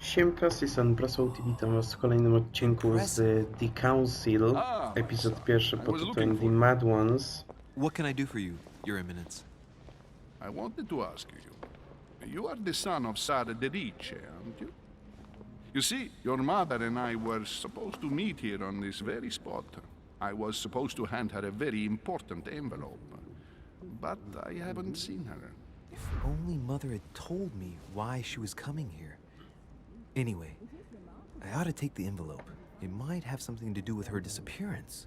Siemka, z tej strony Brosouti, witam was w kolejnym odcinku z The Council, epizod pierwszy pod tytułem The Mad Ones. What can I do for you, Your Eminence? I wanted to ask you. You are the son of Louis'a de Richet, aren't you? You see, your mother and I were supposed to meet here on this very spot. I was supposed to hand her a very important envelope. But I haven't seen her. If only Mother had told me why she was coming here. Anyway, I ought to take the envelope. It might have something to do with her disappearance.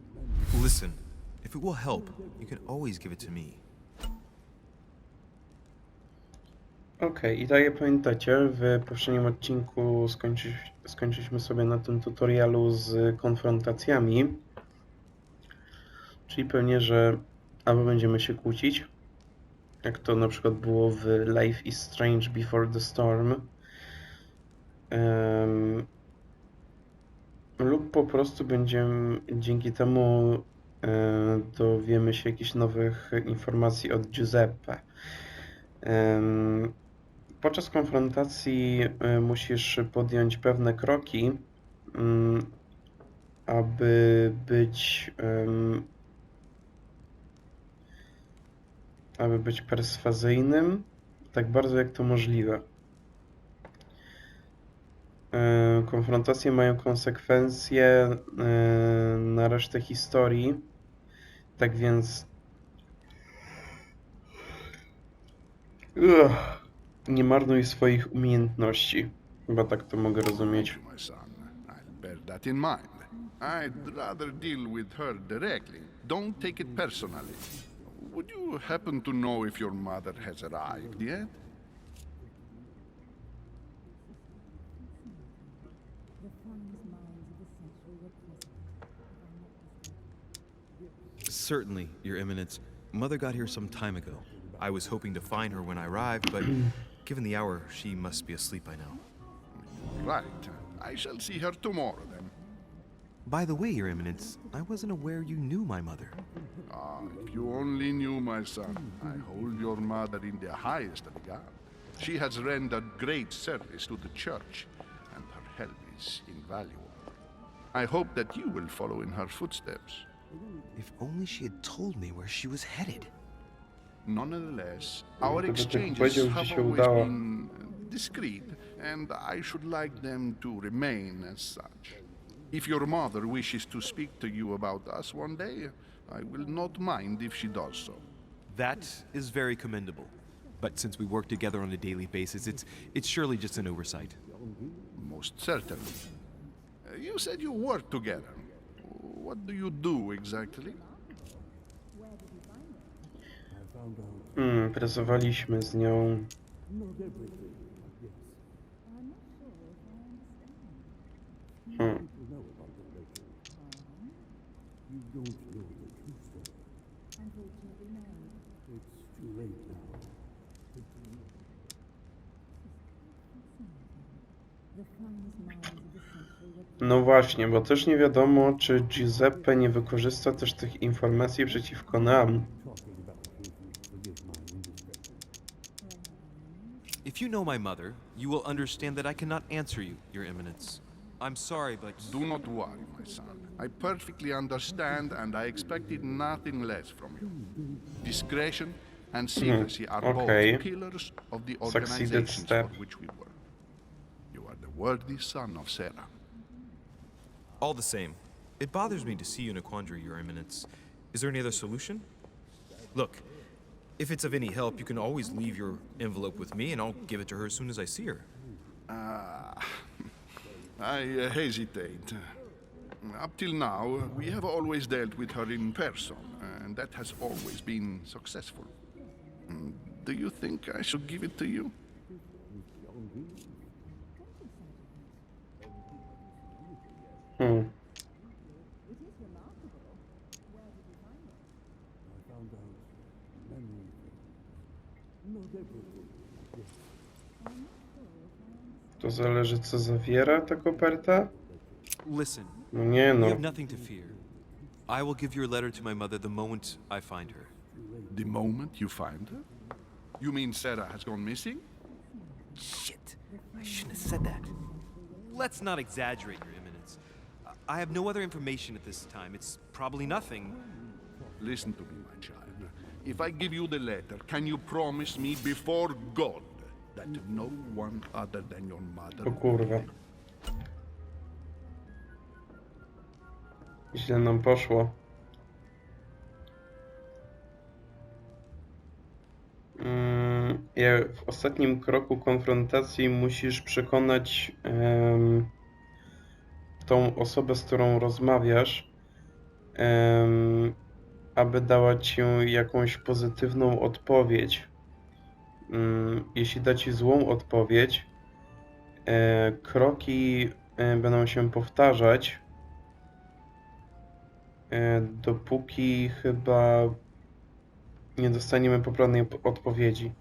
Listen, if it will help, you can always give it to me. Okej, i tak jak pamiętacie, w poprzednim odcinku skończyliśmy sobie na tym tutorialu z konfrontacjami. Czyli pewnie, że albo będziemy się kłócić, jak to na przykład było w Life is Strange Before the Storm, lub po prostu będziemy dzięki temu dowiemy się jakichś nowych informacji od Giuseppe. Podczas konfrontacji musisz podjąć pewne kroki, aby być perswazyjnym, tak bardzo jak to możliwe. Konfrontacje mają konsekwencje na resztę historii, tak więc nie marnuj swoich umiejętności. Chyba tak to mogę rozumieć. My son, I'll bear that in mind. I'd rather deal with her directly. Don't take it personally. Would you happen to know if your mother has arrived yet? Certainly, Your Eminence. Mother got here some time ago. I was hoping to find her when I arrived, but given the hour, she must be asleep by now. Right. I shall see her tomorrow then. By the way, Your Eminence, I wasn't aware you knew my mother. Ah, if you only knew, my son. I hold your mother in the highest regard. She has rendered great service to the church, and her help is invaluable. I hope that you will follow in her footsteps. If only she had told me where she was headed. Nonetheless, our Gdyby tylko exchanges powiedział, że have się always udało. been discreet, and I should like them to remain as such. If your mother wishes to speak to you about us one day, I will not mind if she does so. That is very commendable. But since we work together on a daily basis, it's surely just an oversight. Most certainly. You said you work together. What do you do exactly? Pracowaliśmy z nią. No właśnie, bo też nie wiadomo, czy Giuseppe nie wykorzysta też tych informacji przeciwko nam. If you know my mother, you will understand that I cannot answer you, Your Eminence. I'm sorry, but... Do not worry, my son. I perfectly understand, and I expected nothing less from you. Discretion and secrecy are both pillars of the organizations for which we work. You are the worthy son of Sarah. All the same, it bothers me to see you in a quandary, Your Eminence. Is there any other solution? Look, if it's of any help, you can always leave your envelope with me, and I'll give it to her as soon as I see her. I hesitate. Up till now, we have always dealt with her in person, and that has always been successful. Do you think I should give it to you? To zależy, co zawiera ta koperta? Listen, No nie you no. have nothing to fear. I will give your letter to my mother the moment I find her. The moment you find her? You mean Sarah has gone missing? Shit, I shouldn't have said that. let's not exaggerate, Your Eminence. I have no other information at this time. It's probably nothing. Listen to me, my child. If I give you the letter, can you promise me before God that no one other than your mother... O kurwa. Źle nam poszło. W ostatnim kroku konfrontacji musisz przekonać tą osobę, z którą rozmawiasz, aby dała ci jakąś pozytywną odpowiedź. Jeśli da ci złą odpowiedź, kroki będą się powtarzać, dopóki chyba nie dostaniemy poprawnej odpowiedzi.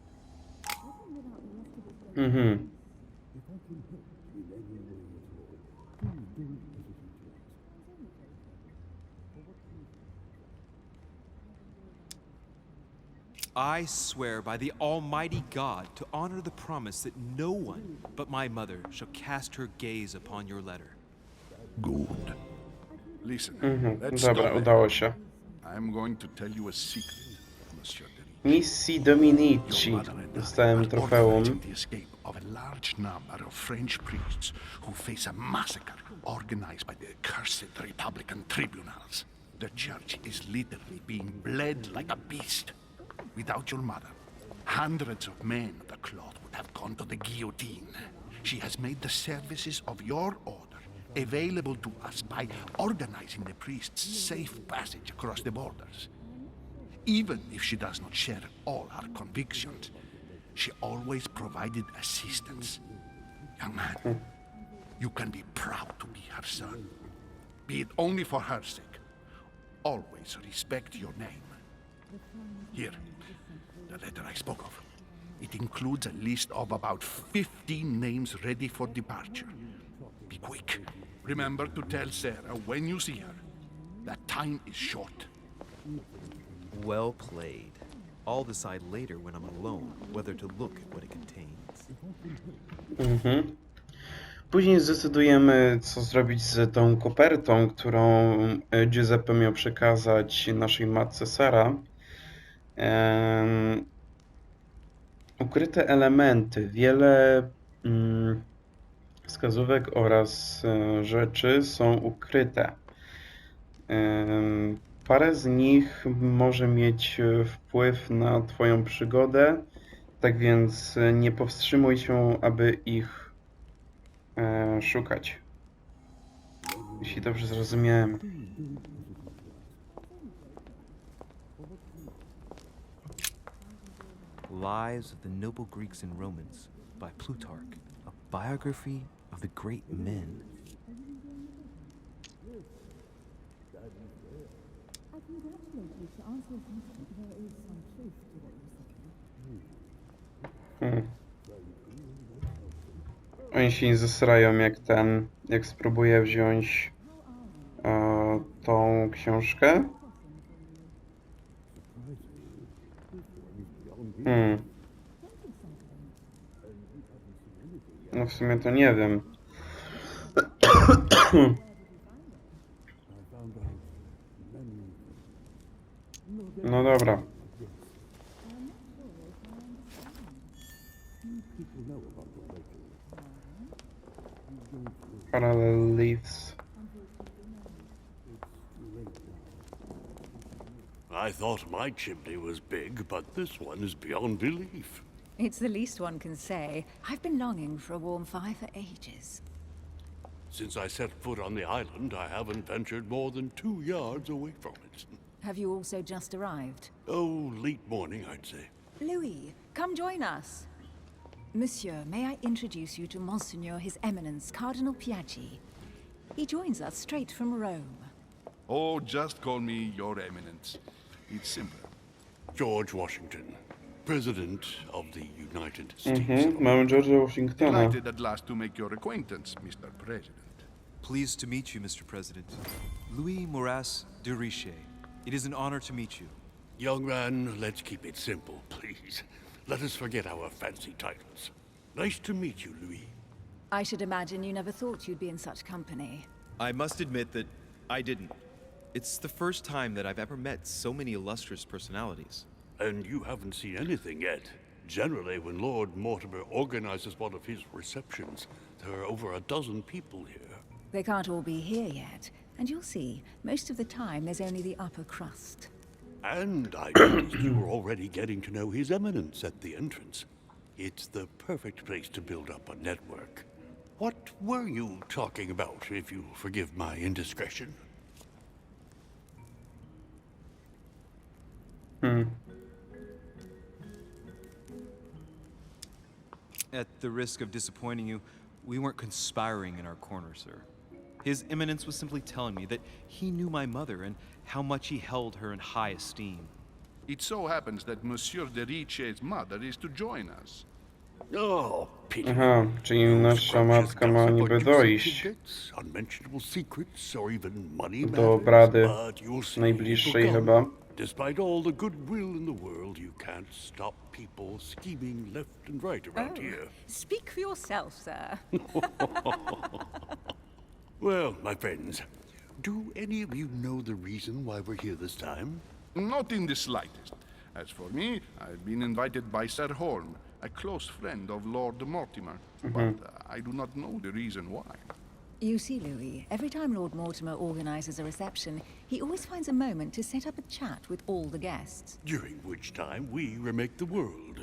I swear by the Almighty God to honor the promise that no one but my mother shall cast her gaze upon your letter. Good. Listen, let's Dobra, stop udało there. się. I'm going to tell you a secret, Monsieur de Richet. Misji Dominici. Dostałem trofeum. Organizing the escape of a large number of French priests who face a massacre organized by the accursed Republican tribunals. The church is literally being bled like a beast. Without your mother, hundreds of men of the cloth would have gone to the guillotine. She has made the services of your order available to us by organizing the priests' safe passage across the borders. Even if she does not share all our convictions, she always provided assistance. Young man, you can be proud to be her son. Be it only for her sake. Always respect your name. Here, the letter I spoke of. It includes a list of about 15 names ready for departure. Be quick. Remember to tell Sarah when you see her that time is short. Well played. I'll decide later when I'm alone whether to look at what it contains. Później zdecydujemy, co zrobić z tą kopertą, którą Giuseppe miał przekazać naszej matce Sara. Ukryte elementy. Wiele wskazówek oraz rzeczy są ukryte. Parę z nich może mieć wpływ na Twoją przygodę, tak więc nie powstrzymuj się, aby ich szukać. Jeśli dobrze zrozumiałem. Lives of the Noble Greeks and Romans by Plutarch, a biography of the great men. Oni się nie zesrają jak spróbuję wziąć tą książkę. No w sumie to nie wiem. No dobra. Parallel leaves. I thought my chimney was big, but this one is beyond belief. It's the least one can say. I've been longing for a warm fire for ages. Since I set foot on the island, I haven't ventured more than 2 yards away from it. Have you also just arrived? Oh, late morning, I'd say. Louis, come join us. Monsieur, may I introduce you to Monseigneur His Eminence, Cardinal Piaggi'ego. He joins us straight from Rome. Oh, just call me Your Eminence. It's simpler. George Waszyngton, President of the United States. Mamy George'a Washingtona. Delighted at last to make your acquaintance, Mr. President. Pleased to meet you, Mr. President. Louis'a de Richet. It is an honor to meet you. Young man, let's keep it simple, please. Let us forget our fancy titles. Nice to meet you, Louis. I should imagine you never thought you'd be in such company. I must admit that I didn't. It's the first time that I've ever met so many illustrious personalities. And you haven't seen anything yet. Generally, when Lord Mortimer organizes one of his receptions, there are over a dozen people here. They can't all be here yet, and you'll see, most of the time there's only the upper crust. And I noticed you were already getting to know His Eminence at the entrance. It's the perfect place to build up a network. What were you talking about, if you'll forgive my indiscretion? At the risk of disappointing you, we weren't conspiring in our corner, sir. His Eminence was simply telling me that he knew my mother and how much he held her in high esteem. It so happens that Monsieur de Richet's mother is to join us. Oh, pity. Aha, czyli nasza matka ma niby dojść Unmentionable secrets or even money do matters, obrady but you'll see najbliższej it'll chyba. come. Despite all the goodwill in the world, you can't stop people scheming left and right around here. Speak for yourself, sir. Well, my friends, do any of you know the reason why we're here this time? Not in the slightest. As for me, I've been invited by Sir Holm, a close friend of Lord Mortimer, but I do not know the reason why. You see, Louis, every time Lord Mortimer organizes a reception, he always finds a moment to set up a chat with all the guests. During which time we remake the world.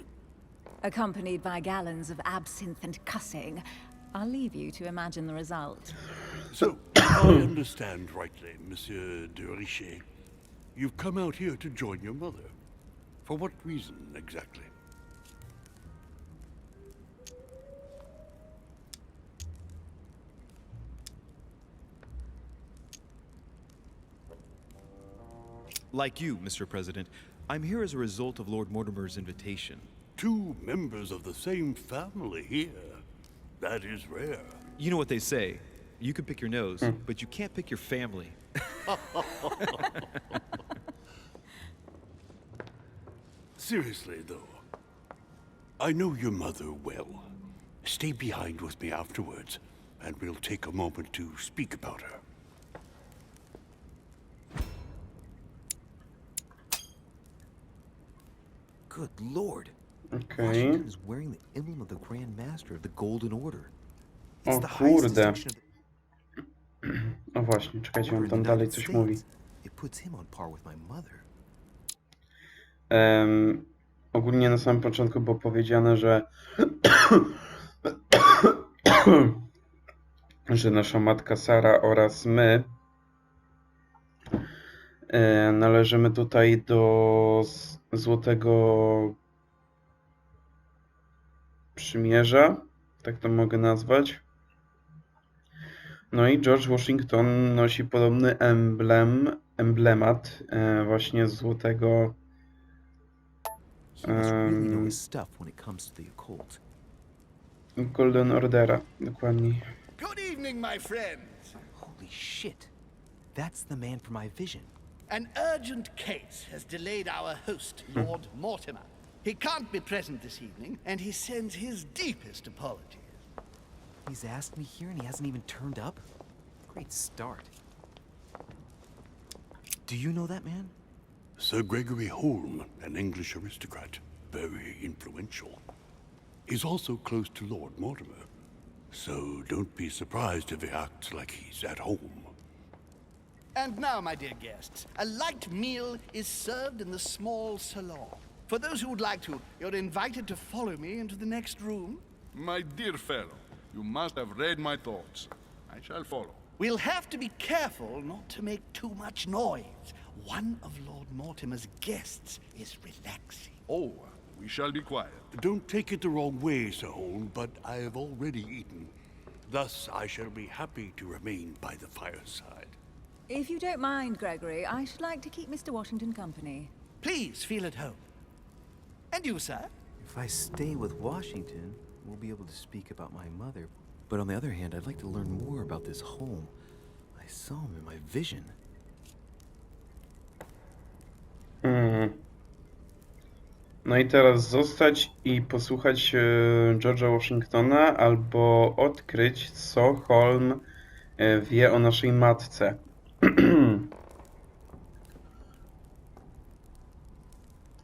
Accompanied by gallons of absinthe and cussing. I'll leave you to imagine the result. So, if I understand rightly, Monsieur de Richet, you've come out here to join your mother. For what reason, exactly? Like you, Mr. President, I'm here as a result of Lord Mortimer's invitation. 2 members of the same family here. That is rare. You know what they say, you can pick your nose, but you can't pick your family. Seriously, though, I know your mother well. Stay behind with me afterwards, and we'll take a moment to speak about her. Good Lord. Okej. Washington is wearing the emblem of the Grand Master of the Golden Order. It's O the highest kurde. distinction of No właśnie, czekajcie, the on order tam in the dalej United coś mówi. States. It puts him on par with my mother. Ogólnie na samym początku było powiedziane, że że nasza matka Sara oraz my należymy tutaj do Złotego Przymierza, tak to mogę nazwać. No i George Washington nosi podobny emblemat właśnie Złotego He must really know his stuff when it comes to the occult. Golden Ordera, dokładniej. Good evening, my friends. Holy shit. That's the man from my vision. An urgent case has delayed our host, Lord Mortimer. He can't be present this evening, and he sends his deepest apologies. He's asked me here and he hasn't even turned up? Great start. Do you know that man? Sir Gregory Holm, an English aristocrat, very influential. He's also close to Lord Mortimer, so don't be surprised if he acts like he's at home. And now, my dear guests, a light meal is served in the small salon. For those who would like to, you're invited to follow me into the next room. My dear fellow, you must have read my thoughts. I shall follow. We'll have to be careful not to make too much noise. One of Lord Mortimer's guests is relaxing. Oh, we shall be quiet. Don't take it the wrong way, Sir Holm, but I have already eaten. Thus, I shall be happy to remain by the fireside. If you don't mind, Gregory, I should like to keep Mr. Washington company. Please feel at home. And you, sir? If I stay with Washington, we'll be able to speak about my mother. But on the other hand, I'd like to learn more about this home. I saw him in my vision. No i teraz zostać i posłuchać George'a Washingtona albo odkryć, co Holmes wie o naszej matce.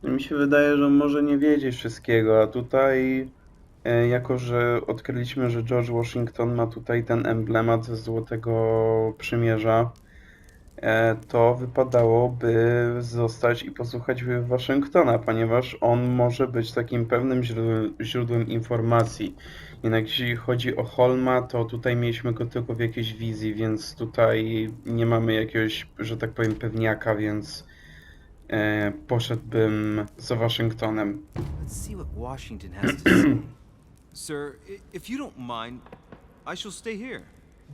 Mi się wydaje, że on może nie wiedzieć wszystkiego, a tutaj, jako że odkryliśmy, że George Washington ma tutaj ten emblemat ze Złotego Przymierza, to wypadałoby zostać i posłuchać Waszyngtona, ponieważ on może być takim pewnym źródłem informacji. Jednak jeśli chodzi o Holma, to tutaj mieliśmy go tylko w jakiejś wizji, więc tutaj nie mamy jakiegoś, że tak powiem, pewniaka, więc poszedłbym za Waszyngtonem. Let's see what Washington has to say. Sir, if you don't mind, I shall stay here.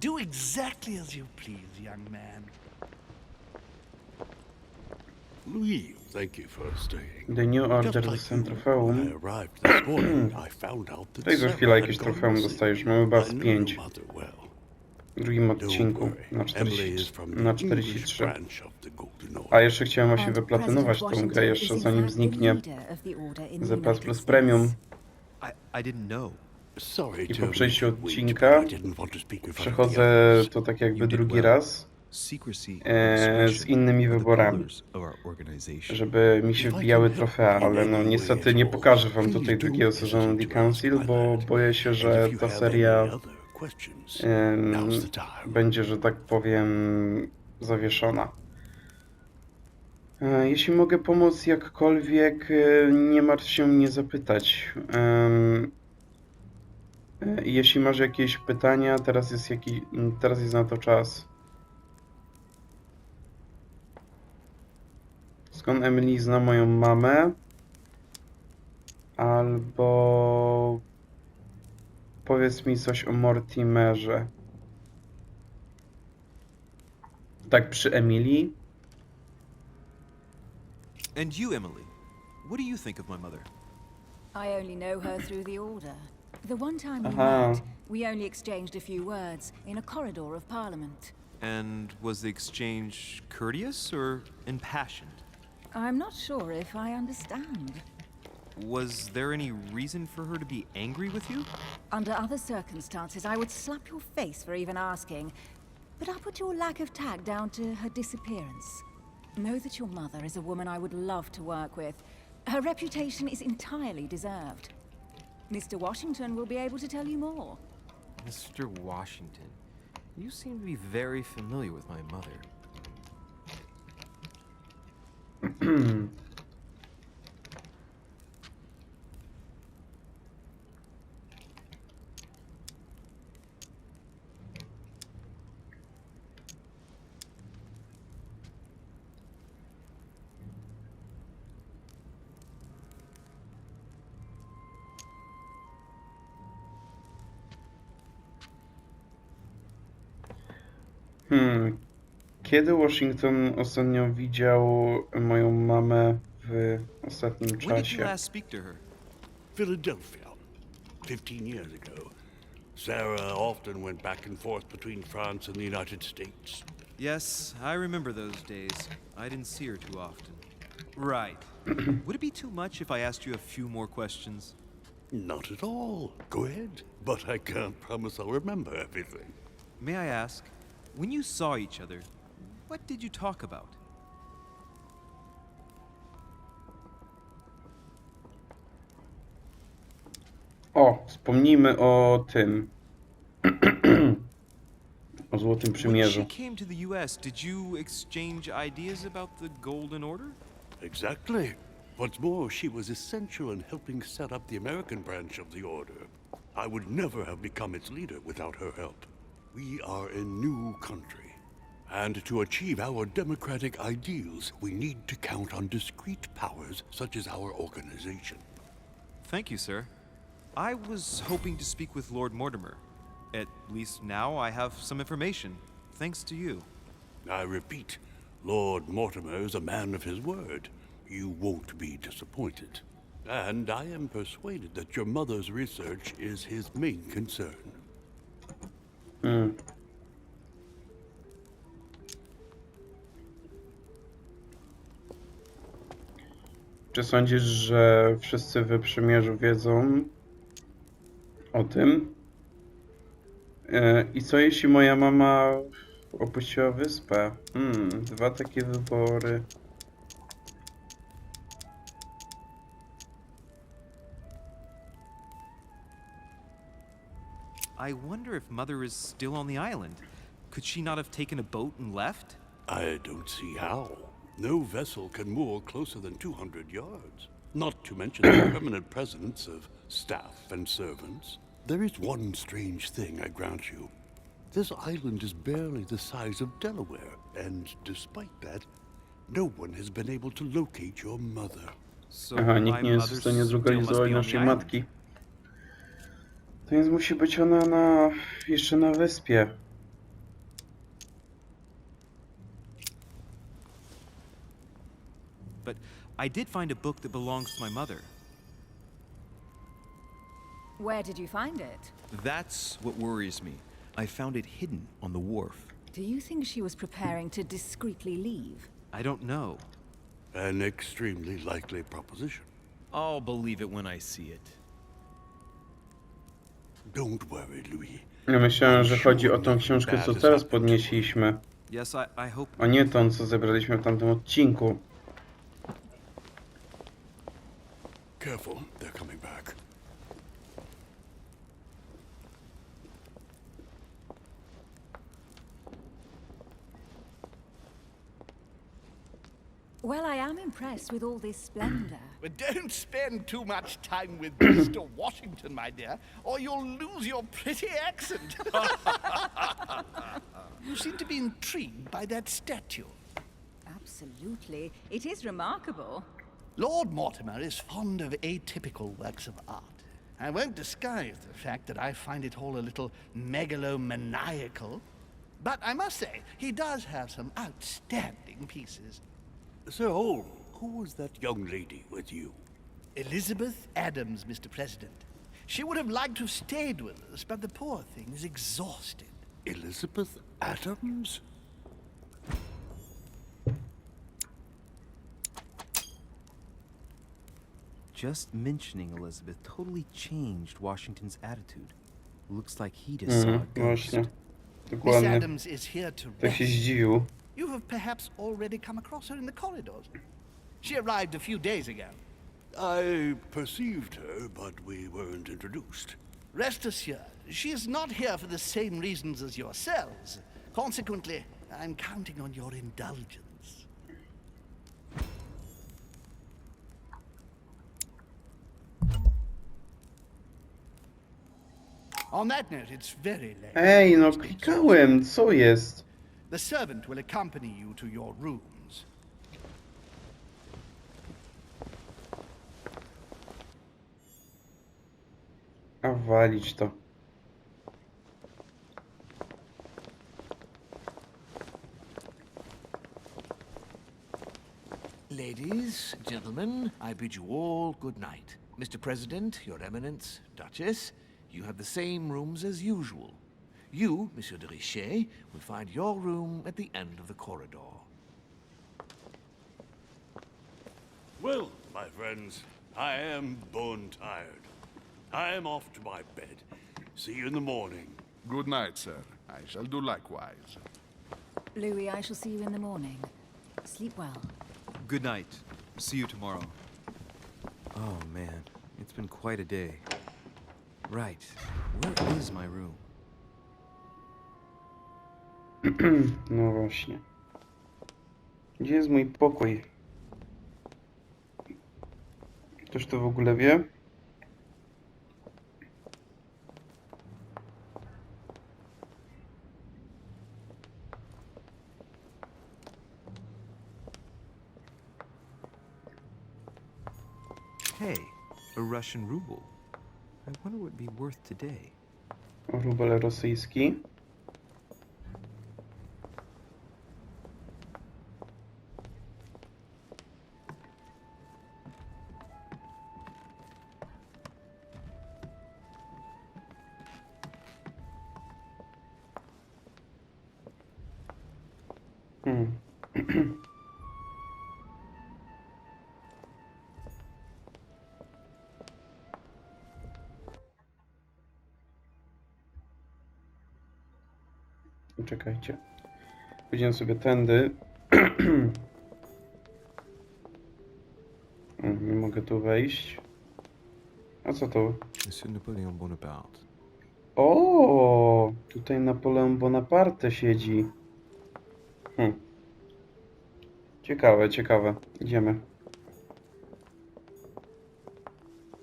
Do exactly as you please, young man. Louis, thank you for staying. The New Order Just like dostałem you, when I trofeum. arrived this morning, I found out that Tutaj za Sarah chwilę had jakieś gone trofeum missing. dostajesz. Mamy chyba I z knew 5 your mother well. w drugim Don't odcinku worry, na Emily is from the 43. branch of the Golden Order. A jeszcze chciałem właśnie And wyplatynować President tą grę Washington jeszcze is in zanim fact the zniknie leader of the order in the ZP United plus States. Premium. I didn't know. Sorry I to po przejściu make you wait, odcinka but I didn't want to speak in front of the przechodzę others. to tak jakby You did drugi well. raz, Secrecy and z discretion innymi are the wyborami, pillars of our organization. żeby mi się If I wbijały can help trofea, you ale in no any niestety way nie at all, pokażę wam please tutaj don't drugiego sezonu hesitate The to ask Council, my bo lad. boję się, And że if you ta have seria any other questions, em, now's the time. będzie, że tak powiem, zawieszona. Jeśli mogę pomóc jakkolwiek, nie martw się mnie zapytać. Jeśli masz jakieś pytania, teraz jest na to czas. Skąd Emily zna moją mamę? Albo powiedz mi coś o Mortimerze. Tak przy Emily? And you, Emily, what do you think of my mother? I only know her through the order. The one time we Aha. met, we only exchanged a few words in a corridor of Parliament. And was the exchange courteous or impassioned? I'm not sure if I understand. Was there any reason for her to be angry with you? Under other circumstances, I would slap your face for even asking, but I'll put your lack of tact down to her disappearance. Know that your mother is a woman I would love to work with. Her reputation is entirely deserved. Mr. Washington will be able to tell you more. Mr. Washington, you seem to be very familiar with my mother. Kiedy Washington ostatnio widział moją mamę w ostatnim When did you czasie? last speak to her? Philadelphia, 15 years ago. Sarah often went back and forth between France and the United States. Yes, I remember those days. I didn't see her too often. Right. Would it be too much if I asked you a few more questions? Not at all. Go ahead. But I can't promise I'll remember everything. May I ask, when you saw each other, what did you talk about? O, wspomnijmy o tym. O Złotym When Przymierzu. she came to the U.S., did you exchange ideas about the Golden Order? Exactly. What's more, she was essential in helping set up the American branch of the Order. I would never have become its leader without her help. We are a new country. And to achieve our democratic ideals, we need to count on discrete powers such as our organization. Thank you, sir. I was hoping to speak with Lord Mortimer. At least now I have some information, thanks to you. I repeat, Lord Mortimer is a man of his word. You won't be disappointed. And I am persuaded that your mother's research is his main concern. Czy sądzisz, że wszyscy w przymierzu wiedzą o tym? I co jeśli moja mama opuściła wyspę? Dwa takie wybory. I wonder if Mother is still on the island. Could she not have taken a boat and left? I don't see how. No vessel can moor closer than 200 yards. Not to mention the permanent presence of staff and servants. There is one strange thing, I grant you. This island is barely the size of Delaware, and despite that, no one has been able to locate your mother. So Aha, nikt my nie jest w mother stanie still must zlokalizować be on the naszej island. matki. To więc musi być ona jeszcze na wyspie. But I did find a book that belongs to my mother. Where did you find it? That's what worries me. I found it hidden on the wharf. Do you think she was preparing to discreetly leave? I don't know. An extremely likely proposition. I'll believe it when I see it. Don't worry, Louis. Ja myślałem, że chodzi o tą książkę, co teraz podnieśliśmy, Yes, I hope. a nie tą, co zebraliśmy w tamtym odcinku. Careful, they're coming back. Well, I am impressed with all this splendor. But don't spend too much time with Mr. Washington, my dear, or you'll lose your pretty accent. You seem to be intrigued by that statue. Absolutely. It is remarkable. Lord Mortimer is fond of atypical works of art. I won't disguise the fact that I find it all a little megalomaniacal. But I must say, he does have some outstanding pieces. Sir Holm, who was that young lady with you? Elizabeth Adams, Mr. President. She would have liked to have stayed with us, but the poor thing is exhausted. Elizabeth Adams? Just mentioning Elizabeth totally changed Washington's attitude. Looks like he just saw a ghost. Właśnie. Miss Dokładnie. Adams is here to Tak się rest. zdziwił. You have perhaps already come across her in the corridors. She arrived a few days ago. I perceived her, but we weren't introduced. Rest assured, she is not here for the same reasons as yourselves. Consequently, I'm counting on your indulgence. On that note, it's very late. Ej, no klikałem, co jest? The servant will accompany you to your rooms. A walić to. Ladies, gentlemen, I bid you all good night. Mr. President, Your Eminence, Duchess, you have the same rooms as usual. You, Monsieur de Richet, will find your room at the end of the corridor. Well, my friends, I am bone tired. I am off to my bed. See you in the morning. Good night, sir. I shall do likewise. Louis, I shall see you in the morning. Sleep well. Good night. See you tomorrow. Oh man, it's been quite a day. Right, where is my room? No właśnie. Gdzie jest mój pokój? Ktoś to w ogóle wie? Hey, a Russian ruble. I wonder what it'd be worth today. Rubel rosyjski. Czekajcie. Pójdziemy sobie tędy. Nie mogę tu wejść. A co to? Monsieur Napoleon Bonaparte. O, tutaj Napoleon Bonaparte siedzi. Ciekawe, ciekawe. Idziemy.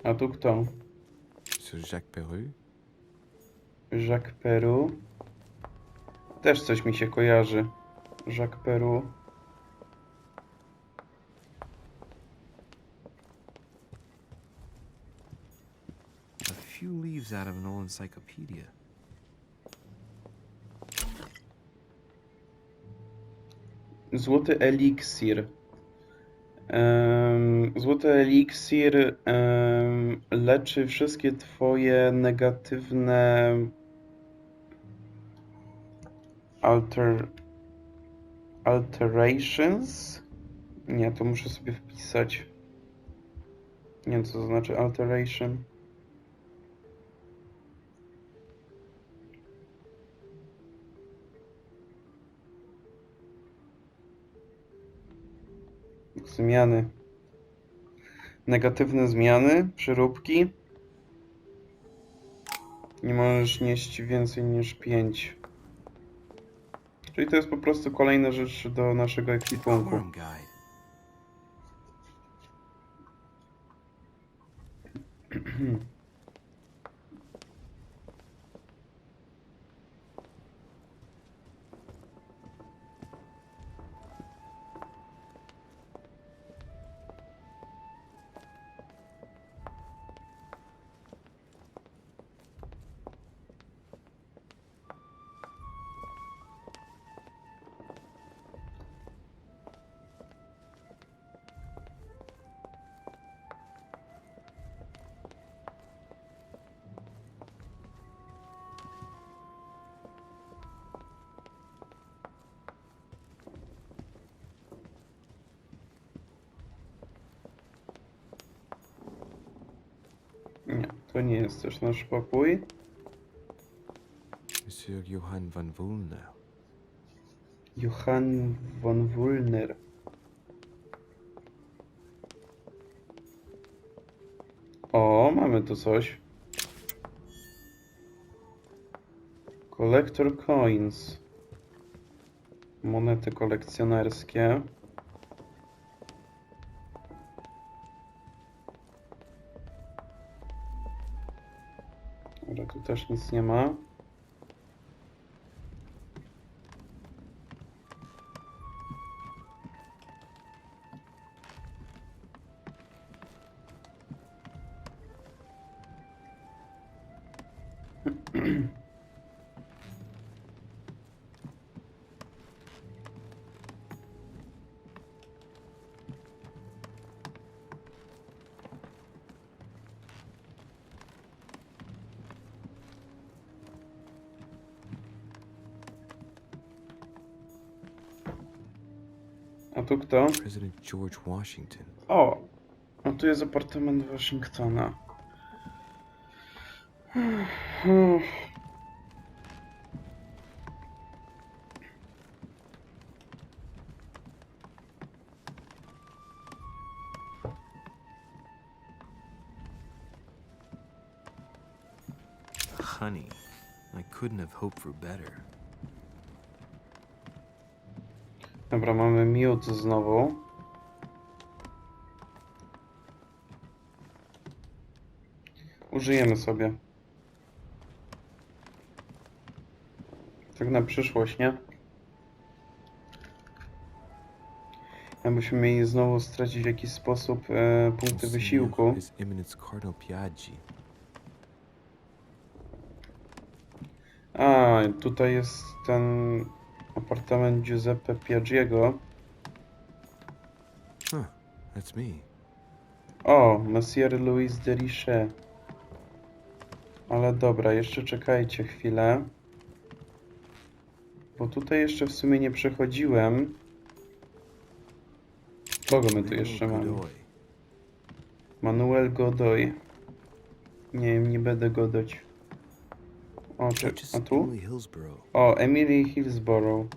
A tu kto? Monsieur Jacques Perru. Jacques Peru. Też coś mi się kojarzy. Jacques Peru. A few leaves out of an old encyclopedia. Złoty eliksir. Złoty eliksir leczy wszystkie twoje negatywne alterations? Nie, to muszę sobie wpisać. Nie wiem, co to znaczy alteration. Zmiany. Negatywne zmiany, przeróbki. Nie możesz nieść więcej niż 5. Czyli to jest po prostu kolejna rzecz do naszego ekwipunku. Quorum guide. Nie, to nie jest też nasz pokój. Monsieur Johann van Wulner. Johann von Wulner. O, mamy tu coś. Collector coins. Monety kolekcjonerskie. Dobra, tu też nic nie ma. A tu kto? President George Washington. O! A tu jest apartament Waszyngtona. Honey, I couldn't have hoped for better. Dobra, mamy miód znowu. Użyjemy sobie. Tak na przyszłość, nie? Jakbyśmy mieli znowu stracić w jakiś sposób punkty wysiłku. His Eminence Cardinal Piaggi. A, tutaj jest ten apartament Giuseppe Piaggi'ego. Huh, that's me. O, Monsieur Louis'a de Richet. Ale dobra, jeszcze czekajcie chwilę. Bo tutaj jeszcze w sumie nie przechodziłem. Kogo my tu jeszcze mamy? Manuel Godoy. Nie wiem, nie będę godać. O, Duchess a tu? Emily Hillsborough. O, Emily Hillsborough.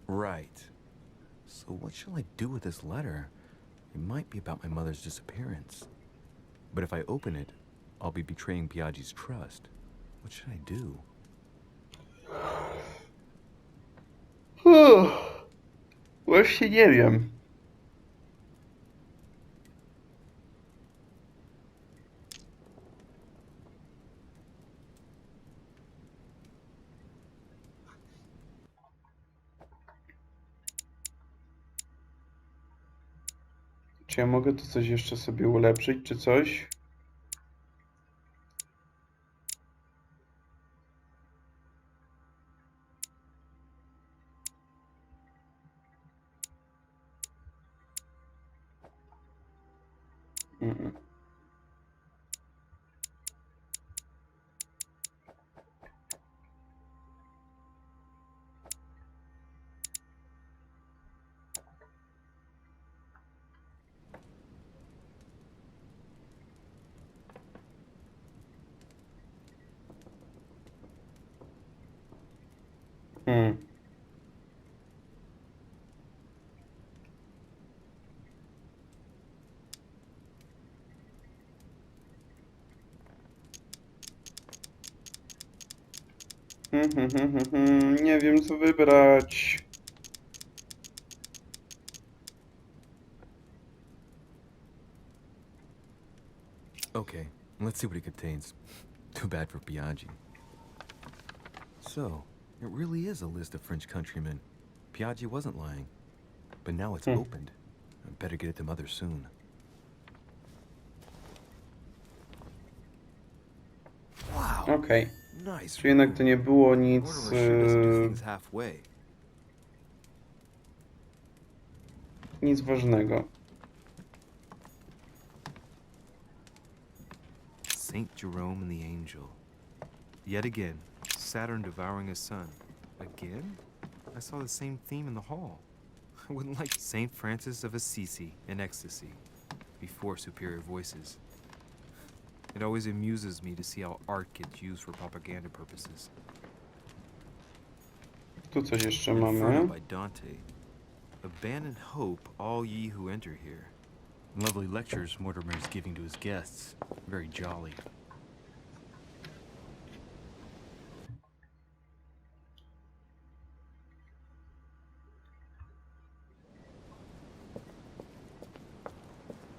Right. So what shall I do with this letter? It might be about my mother's disappearance. But if I open it, I'll be betraying Piaggi's trust. What should I do? Właśnie nie wiem. Czy ja mogę tu coś jeszcze sobie ulepszyć, czy coś? Mm-mm. Hmm. Nie wiem, co wybrać. Okay, let's see what it contains. Too bad for Piaggi. So, it really is a list of French countrymen. Piaggi wasn't lying. But now it's opened. I better get it to Mother soon. Wow. Okej. Nice. Czy jednak to nie było nic... Mortimer sure doesn't do things halfway. nic ważnego. Saint Jerome and the Angel. Yet again, Saturn devouring his sun. Again? I saw the same theme in the hall. I wouldn't like Saint Francis of Assisi in ecstasy before superior voices. It always amuses me to see how art gets used for propaganda purposes. Tu coś jeszcze Inferno mamy. by Dante. Abandon hope, all ye who enter here. Lovely lectures Mortimer is giving to his guests. Very jolly.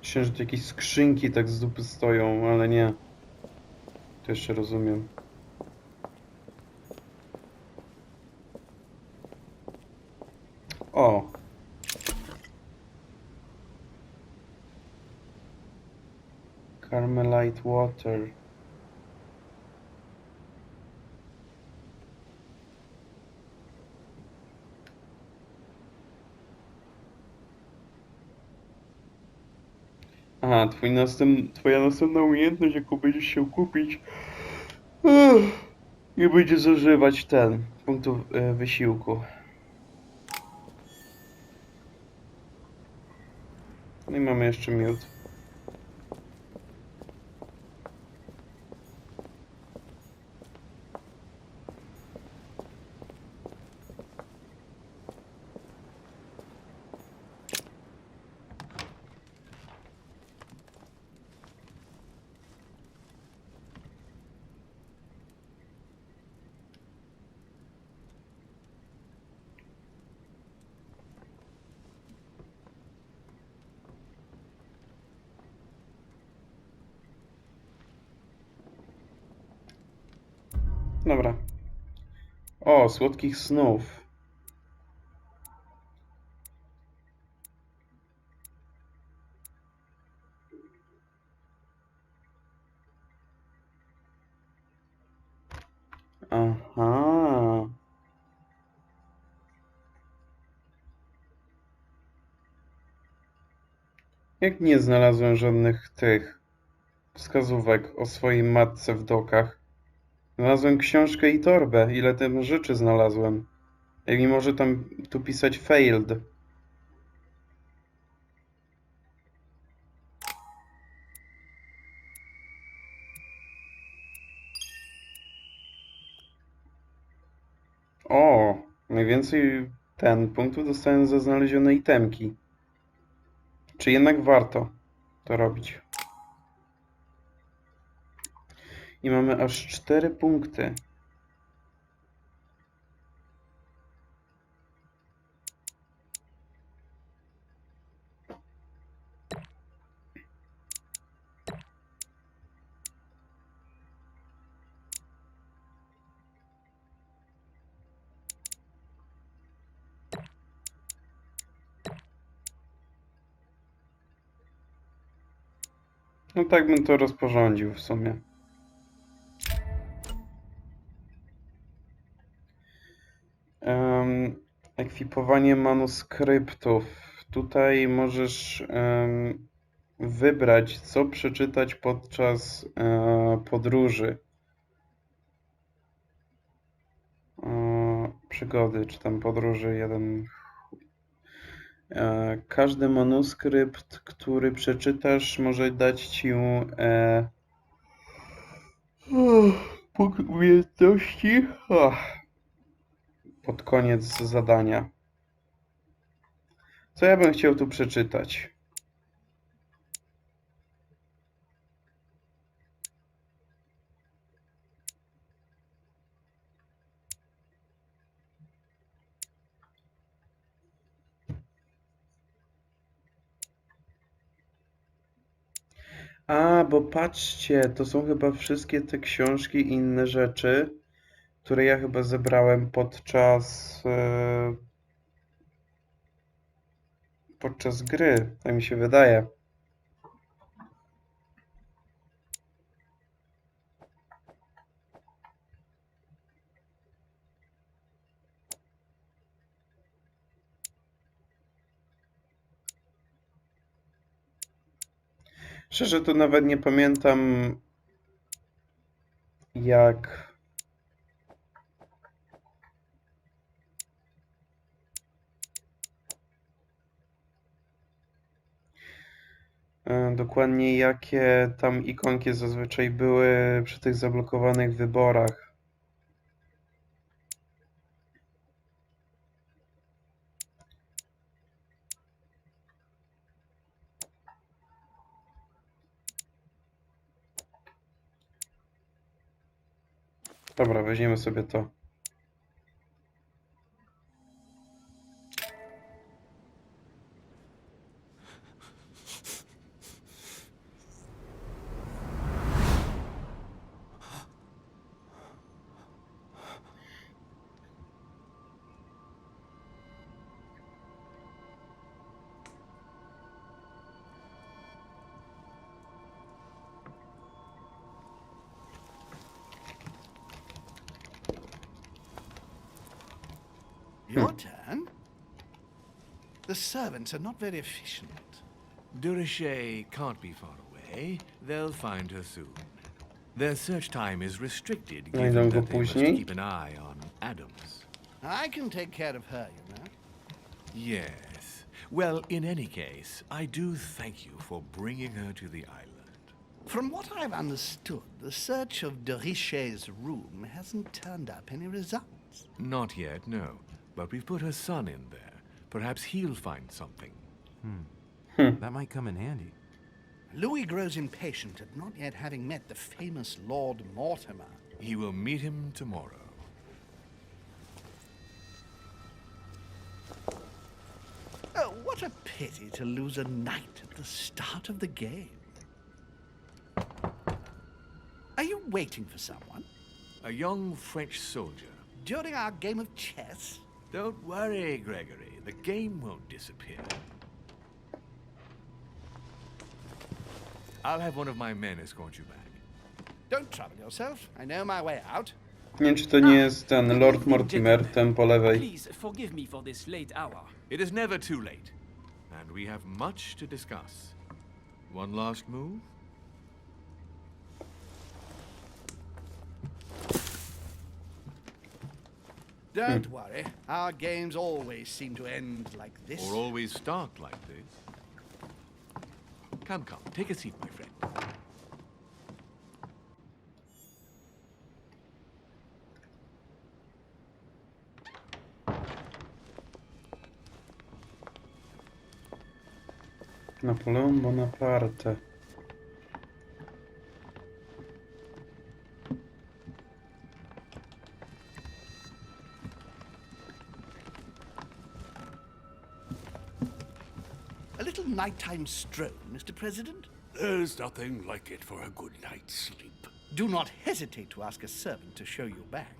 Myślę, że tu jakieś skrzynki tak z dupy stoją, ale nie. To jeszcze rozumiem. O! Carmelite water. Aha, twoja następna umiejętność, jaką będziesz się kupić, nie będzie zużywać punktów wysiłku. No i mamy jeszcze miód. Dobra. O, słodkich snów. Aha. Jak nie znalazłem żadnych tych wskazówek o swojej matce w dokach. Znalazłem książkę i torbę. Ile tam rzeczy znalazłem. Jak mi może tam tu pisać failed. O, najwięcej punktów dostałem za znalezione itemki. Czy jednak warto to robić? I mamy aż 4 punkty. No tak bym to rozporządził w sumie. Ekwipowanie manuskryptów. Tutaj możesz wybrać, co przeczytać podczas podróży. Przygody, czy tam podróży jeden. Każdy manuskrypt, który przeczytasz, może dać ci punkt umiejętności pod koniec zadania. Co ja bym chciał tu przeczytać? A, bo patrzcie, to są chyba wszystkie te książki i inne rzeczy, które ja chyba zebrałem podczas gry, tak mi się wydaje. Szczerze to nawet nie pamiętam, jak dokładnie jakie tam ikonki zazwyczaj były przy tych zablokowanych wyborach. Dobra, weźmiemy sobie to. Your turn? The servants are not very efficient. De Richet can't be far away. They'll find her soon. Their search time is restricted, Znajdą given go that they must później. keep an eye on Adams. I can take care of her, you know. Yes. Well, in any case, I do thank you for bringing her to the island. From what I've understood, the search of de Richet's room hasn't turned up any results. Not yet, no. But we've put her son in there. Perhaps he'll find something. That might come in handy. Louis grows impatient at not yet having met the famous Lord Mortimer. He will meet him tomorrow. Oh, what a pity to lose a knight at the start of the game. Are you waiting for someone? A young French soldier. During our game of chess? Don't worry, Gregory. The game won't disappear. I'll have one of my men escort you back. Don't trouble yourself. I know my way out. Nie wiem, czy to nie jest ten Lord Mortimer, ten po lewej. Please forgive me for this late hour. It is never too late. And we have much to discuss. One last move? Don't worry. Our games always seem to end like this. Or always start like this. Come, come, take a seat, my friend. Napoleon Bonaparte. A little nighttime stroll, Mr. President? There's nothing like it for a good night's sleep. Do not hesitate to ask a servant to show you back.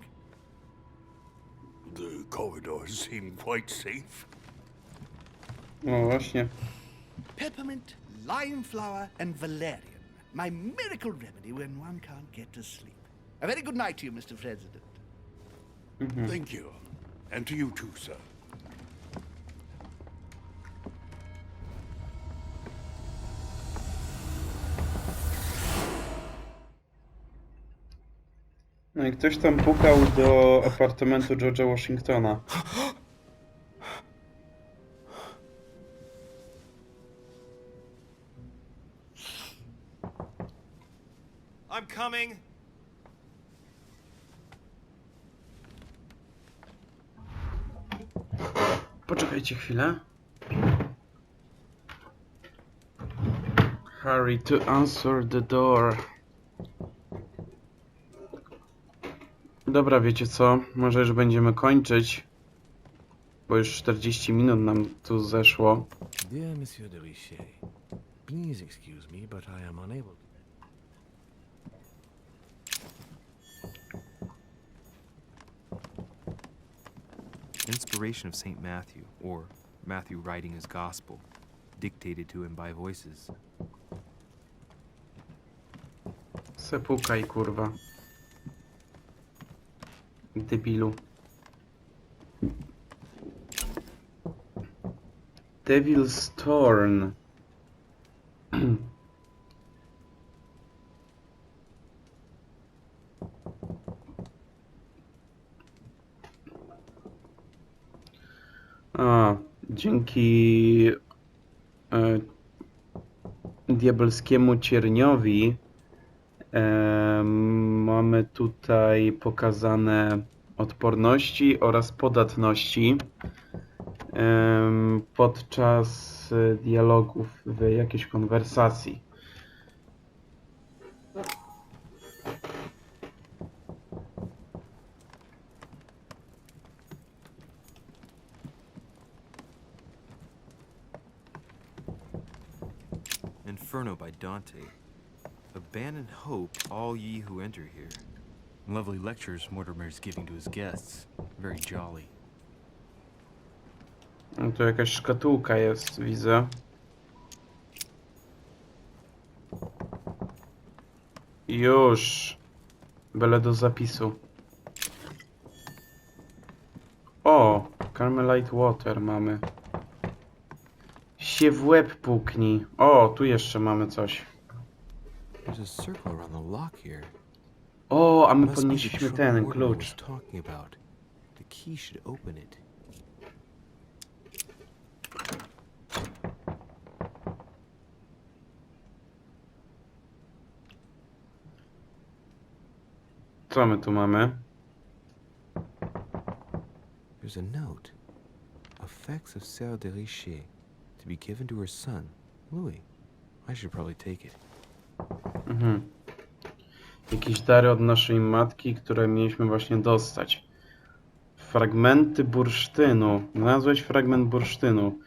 The corridors seem quite safe. No właśnie. Peppermint, lime flower, and valerian. My miracle remedy when one can't get to sleep. A very good night to you, Mr. President. Thank you. And to you too, sir. No i ktoś tam pukał do apartamentu George'a Washingtona. I'm coming. Poczekajcie chwilę. Hurry to answer the door. Dobra, wiecie co? Może już będziemy kończyć. Bo już 40 minut nam tu zeszło. Dear Monsieur de Richet, please excuse me, but I am unable to. Inspiration of St. Matthew, or Matthew writing his gospel, dictated to him by voices. Sepukaj, kurwa. Debilu. Devil's Torn. A, dzięki diabelskiemu cierniowi mamy tutaj pokazane odporności oraz podatności podczas dialogów w jakiejś konwersacji. Inferno by Dante. Abandon hope, all ye who enter here. Lovely lectures Mortimer's giving to his guests. Very jolly. No tu jakaś szkatułka jest, widzę. Już. Byle do zapisu. O! Carmelite Water mamy. Się w łeb puknij. O, tu jeszcze mamy coś. There's a circle around the lock here. O, a my Must be the podnieśliśmy trunk ten Mortimer was klucz. talking about. The key should open it. Co my tu mamy? There's a note. Effects of Louis'a de Richet to be given to her son, Louis. I should probably take it. Jakieś dary od naszej matki, które mieliśmy właśnie dostać. Fragmenty bursztynu. Znalazłeś fragment bursztynu.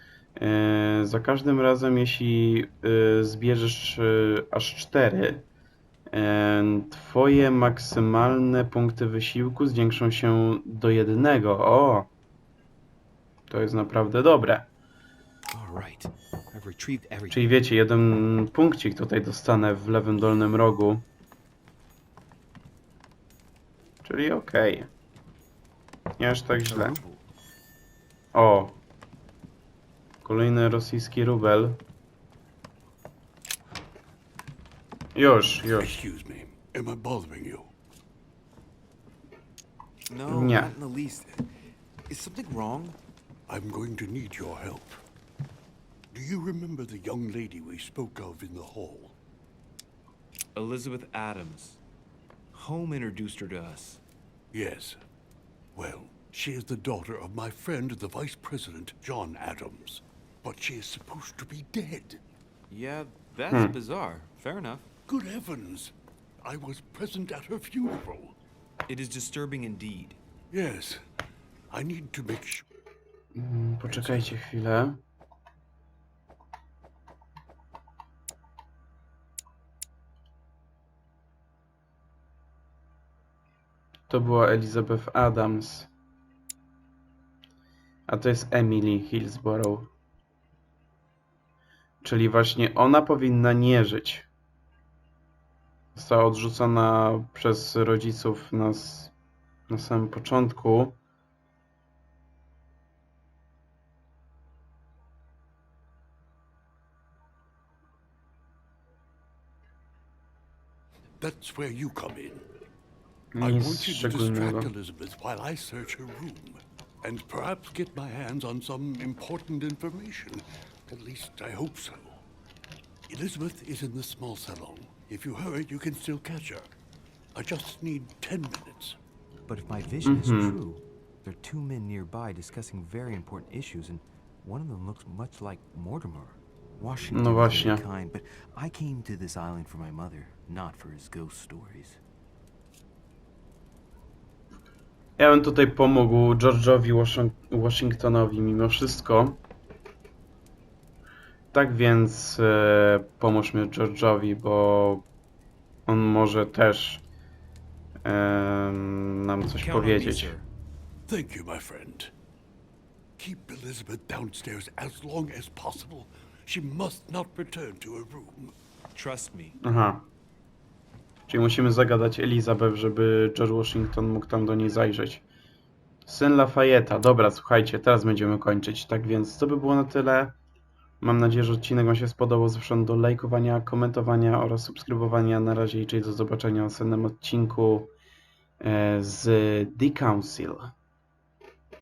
Za każdym razem, jeśli zbierzesz aż 4, twoje maksymalne punkty wysiłku zwiększą się do 1. O! To jest naprawdę dobre. All right. I've retrieved everything. Czyli wiecie, 1 punkcik tutaj dostanę w lewym dolnym rogu. Czyli okej. Nie aż tak źle. O! Kolejny rosyjski rubel. Już. Excuse me. Am I bothering you? No, Nie. not in the least. Is something wrong? I'm going to need your help. Do you remember the young lady we spoke of in the hall? Elizabeth Adams. Home introduced her to us. Yes. Well, she is the daughter of my friend, the Vice President, John Adams. But she is supposed to be dead. Yeah, that's bizarre. Fair enough. Good heavens! I was present at her funeral. It is disturbing indeed. Yes. I need to make sure. Poczekajcie chwilę. To była Elizabeth Adams. A to jest Emily Hillsborough. Czyli właśnie ona powinna nie żyć. Została odrzucona przez rodziców na samym początku. That's where you come in. I Nic want you to szczególnego. distract Elizabeth while I search her room, and perhaps get my hands on some important information. At least I hope so. Elizabeth is in the small salon. If you hurry, you can still catch her. I just need 10 minutes. But if my vision is true, there are two men nearby discussing very important issues, and one of them looks much like Mortimer. Washington No is właśnie. very kind, but I came to this island for my mother, not for his ghost stories. Ja bym tutaj pomógł George'owi Washingtonowi mimo wszystko. Tak więc pomóżmy George'owi, bo on może też nam coś Count on me, powiedzieć. sir. Thank you, my friend. Keep Elizabeth downstairs as long as possible. She must not return to her room. Trust me. Aha. Czyli musimy zagadać Elizabeth, żeby George Washington mógł tam do niej zajrzeć. Syn Lafayette'a. Dobra, słuchajcie, teraz będziemy kończyć. Tak więc to by było na tyle. Mam nadzieję, że odcinek wam się spodobał. Zapraszam do lajkowania, komentowania oraz subskrybowania. Na razie i do zobaczenia w następnym odcinku z The Council.